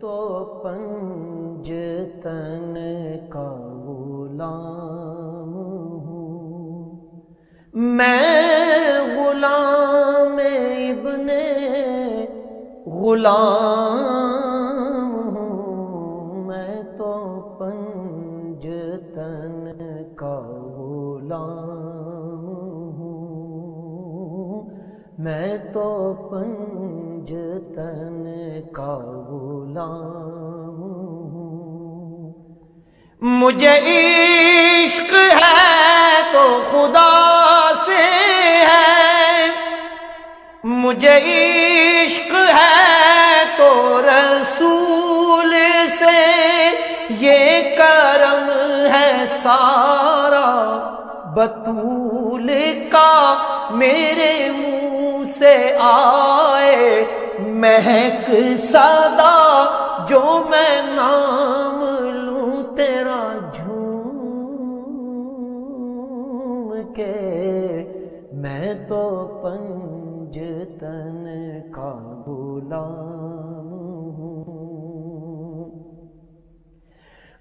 تو پنجتن کا غلام ہوں، میں غلام ابن غلام ہوں، میں تو پنجتن کا غلام ہوں، میں تو پنجتن کا غلام ہوں۔ مجھے عشق ہے تو خدا سے ہے، مجھے عشق ہے تو رسول سے، یہ کرم ہے سارا بطول کا، میرے منہ سے آئے مہک صدا، جو میں نام لوں تیرا جھوم کے، میں تو پنجتن کا غلام ہوں۔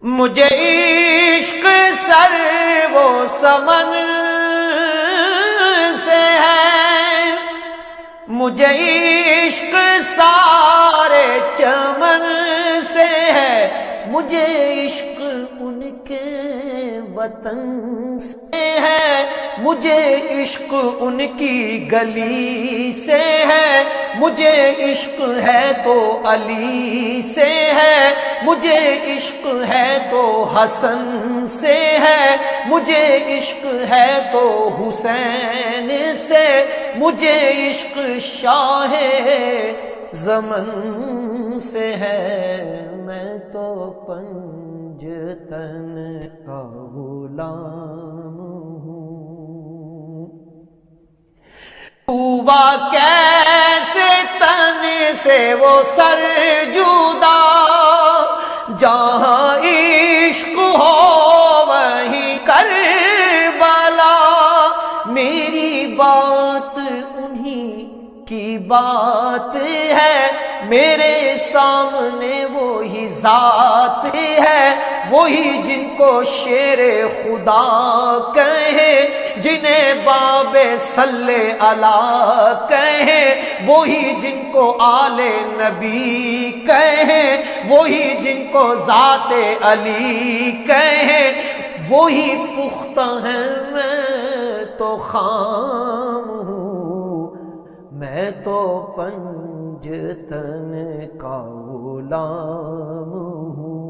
مجھے عشق سر و سمن سے ہے، مجھے عشق سارے چمن سے ہے، مجھے عشق ان کے وطن سے ہے، مجھے عشق ان کی گلی سے ہے، مجھے عشق ہے تو علی سے ہے، مجھے عشق ہے تو حسن سے ہے، مجھے عشق ہے تو حسین سے، مجھے عشق شاہ زمن سے ہے، میں تو پنجتن کا غلام ہوں۔ ہوا کیسے تن سے وہ سر جدا، جہاں عشق ہو وہیں کربلا، میری بات انہی کی بات ہے، میرے سامنے وہی ذات ہے، وہی جن کو شیر خدا کہیں، جنہیں باب صلی اللہ کہیں، وہی جن کو آل نبی کہیں، وہی جن کو ذات علی کہیں، وہی پختہ ہے، میں تو خام ہوں، میں تو پنجتن کا غلام ہوں۔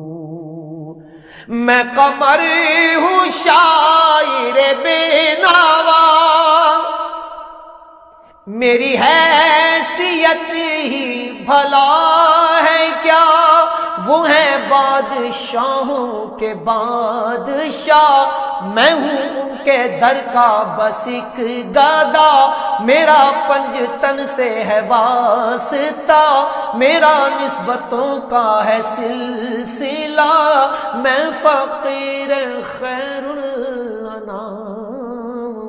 میں قمر ہوں شاعر بے نوا، میری حیثیت ہی بھلا ہے کیا، وہ ہیں بادشاہوں کے بادشاہ، میں ہوں ان کے در کا بس ایک گدا، میرا پنجتن سے ہے واسطہ، میرا نسبتوں کا ہے سلسلہ، میں فقیر خیر الانام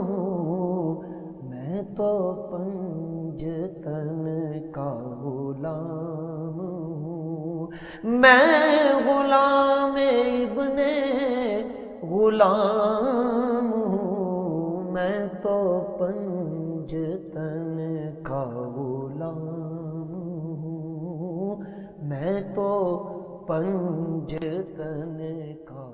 ہوں، میں تو پنجتن کا غلام ہوں، میں غلام ابن غلام ہوں، میں تو پنجتن کا غلام ہوں، میں تو پنجتن کا